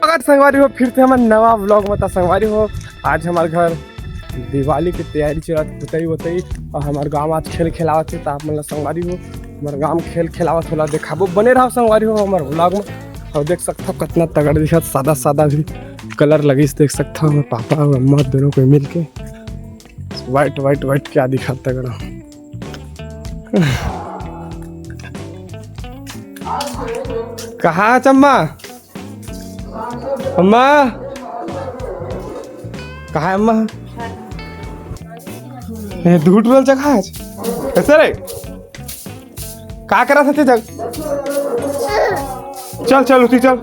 स्वागत संगवारी हो फिर से हमारे नवा व्लॉग में। संगवारी हो आज हमारे घर दिवाली की तैयारी चलत होते और हमारे गाँव आज खेल खिलावत है। तो आप मतलब संगवारी हो हमारे गाँव में खेल खिलावत होला देखाबो बने रहो संगवारी हो हमारे व्लॉग में। और देख सकता हो कितना तगड़ दिखा सादा सादा भी कलर लगी देख सकता हूँ। पापा और अम्मा दोनों को मिल के वाइट वाइट वाइट क्या दिखा तगड़ा। कहाँ चम्मा अम्मा कहाँ अम्मा दूध बोल जगह आज कैसे रे क्या करा था जग चल चल उठी चल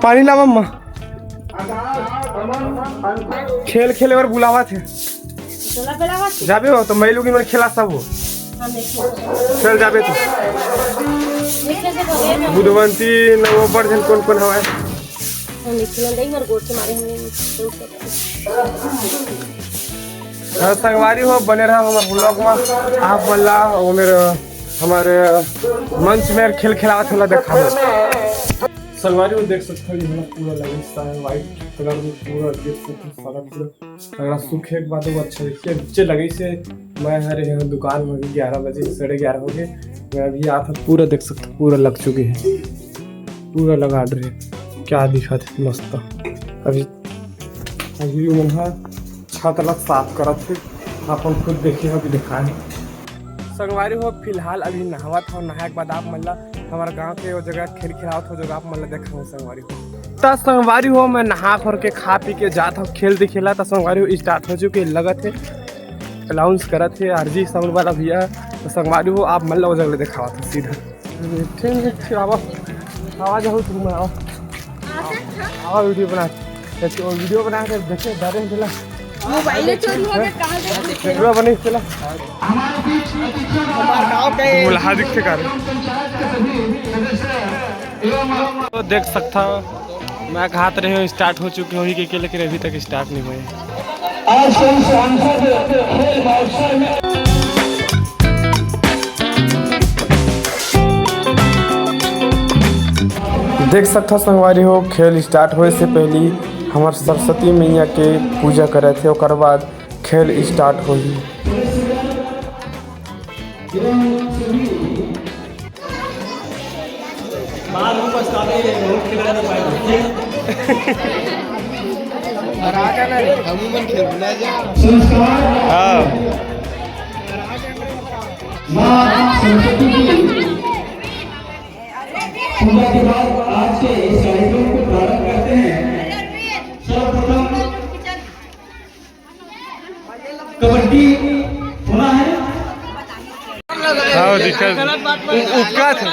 पानी ला मम्मा खेल खेले और बुलावा थे जाबे हो तो मैं लोग मेरे खेला सब हो चल जाबे तो बुधवंती नवोबर कौन कौन हवा संगवारी हो बने रहा हमारे ब्लॉग में। आप बोला वो मेरे हमारे मंच में खेल खिलावा थोड़ा देखा संगवारी में देख सकते हो। ये पूरा लगा है वाइट कलर में पूरा देख सकते हो सारा पूरा अगर सूखे के बाद वो अच्छा देखिए नीचे लगे से। मैं हरे यहाँ दुकान में 11 बजे 11:30 हो गए। मैं अभी आता पूरा देख सकते पूरा लग चुके हैं पूरा लगा रहे क्या दिखा थे मस्त। अभी अभी वहाँ छत लग साफ करा थे अपन खुद देखिए अभी दिखा है संगवारी हो। फिलहाल अभी नहावा था नहाए के बाद आप मतलब हमारे गांव के वो जगह खेल खिलावत हो जगह आप मतलब देखा हूँ संगवारी हो। तो संगवारी हो मैं नहा भर के खा पी के जाता हूँ खेल दिखेला। तो संगवारी हो स्टार्ट हो चुके लगा थे अलाउंस करा थे आरजी साउंड वाला भैया। तो संगवारी हो आप मतलब वो जगह देखा था सीधा आवाज हो तुम आओ वीडियो बना के देखे डरे चला मोबाइल चोरी हो गया कहां से वीडियो बने चला मुल्हा दिख के कर तो देख सकता हो मैं हाथ रहे स्टार्ट हो चुके हो ही के लेकिन अभी तक स्टार्ट नहीं हुए। देख सकता संगवारी हो खेल स्टार्ट होए से पहले हमारे सरस्वती मैया के पूजा करे थे और बाद खेल स्टार्ट हो ही। पूजा के बाद आज के इस कार्यक्रम को प्रारंभ करते हैं। सर्वप्रथम कबड्डी होना है। उपका थे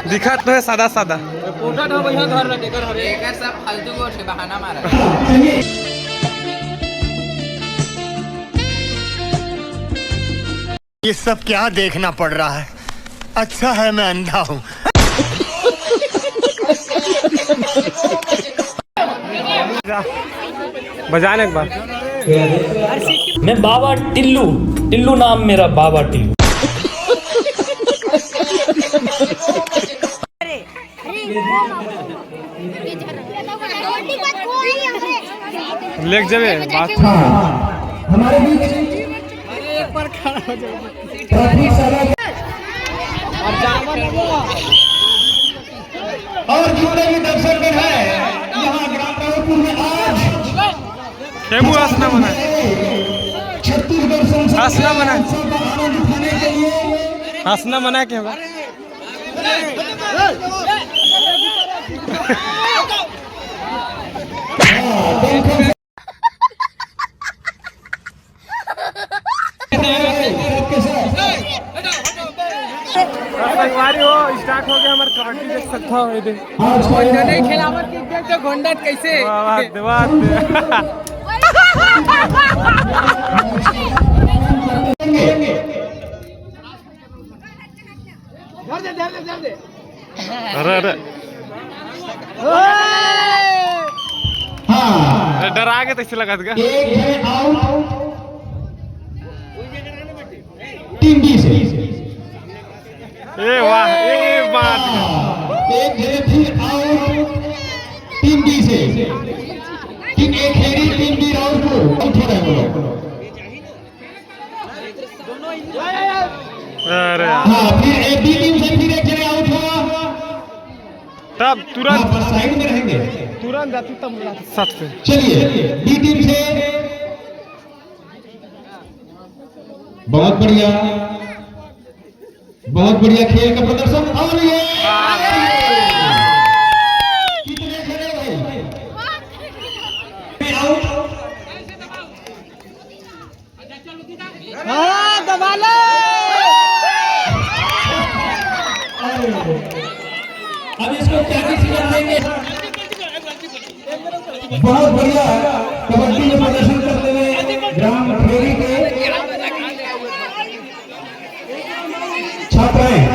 दिखा तो है सादा सादा बहाना मारा। ये सब क्या देखना पड़ रहा है। अच्छा है मैं अंधा हूँ। बजाने एक बार मैं बाबा टिल्लू टिल्लू नाम मेरा बाबा टिल्लू। लेक जावे बात हमारे बीच एक बार खड़ा हो जाओ और जितने भी दर्शक हैं यहाँ ग्राम रावपुर में आज खेमू आसना बना छत्तीसगढ़ आसना बना आनंद उठाने के लिए आसना बना के संगवारी हो स्टार्ट हो गया हमारे कबड्डी देख सकता हो इधर नहीं खिलावत की देख तो घोंडत कैसे अरे अरे हाँ डरा के तैसे लगा था एक है आउट टीम बी से। ए वाह ए बात एक है फिर आउट टीम बी से। टीम ए खेली टीम बी राउंड को आउट हो रहे हैं वो लोग। अरे हाँ फिर ए बी टीम से फिर एक जने आउट हुआ तब तुरंत बस साइड में रहेंगे। तुरंत जाती तब सट से चलिए बी टीम से बहुत बढ़िया खेल का प्रदर्शन। और ये कितने खेले भाई आउट। हाँ दबा लो। अब इसको क्या देंगे। बहुत बढ़िया कबड्डी में प्रदर्शन करते हुए ग्राम खेरी के छात्र हैं।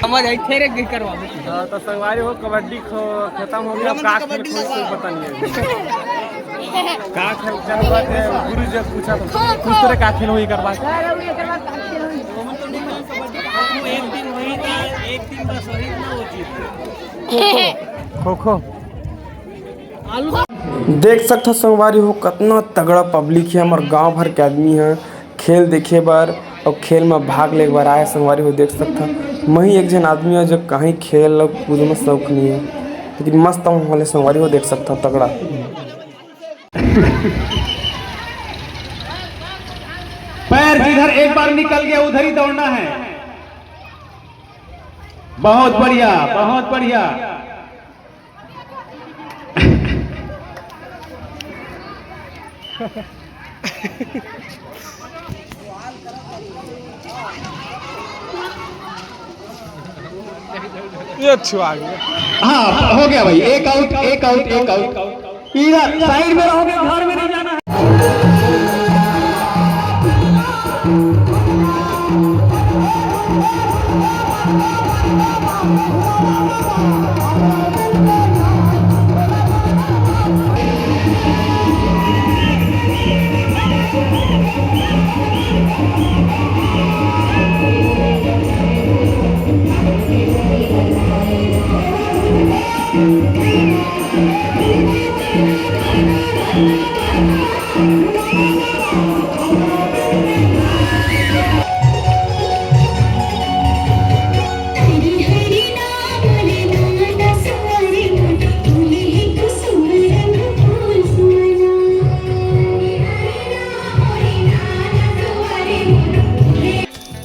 समझ आई फेरे गिर करवा तो संगवारी हो कबड्डी खत्म हो गया। का खेल कोई पता नहीं है का खेल चल बात है। गुरु जी पूछा तो कुछ तरह का खेल हुई करवा खो खो देख सकते संगवारी हो कितना तगड़ा पब्लिक है। हमारे गांव भर के आदमी है खेल देखे बार और खेल में भाग ले बार आए संगवारी हो। देख सकता मैं ही एक जन आदमी है जो कहीं खेल और कूद में शौक नहीं है लेकिन मस्त वाले संगवारी हो। देख सकता तगड़ा पैर जिधर एक बार निकल गया उधर ही दौड़ना है। बहुत बढ़िया बहुत बढ़िया। ये छुआ गया। हाँ हो गया भाई। एक आउट एक आउट एक आउट। इधर साइड में रहोगे घर में नहीं जाना है।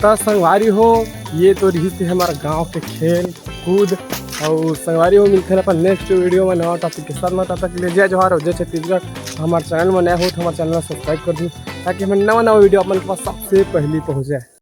तो संगवारी हो ये तो रही थी हमारे गांव के खेल कूद और संगवारी हो मिलते हैं अपन नेक्स्ट वीडियो में नवा टॉपिक के साथ। तब तक ले जय जोहार और जय छत्तीसगढ़। हमारे चैनल में नया हो तो हमारे चैनल को सब्सक्राइब कर दूँ ताकि हमें नवा वीडियो अपन के पास सबसे पहले पहुँच जाए।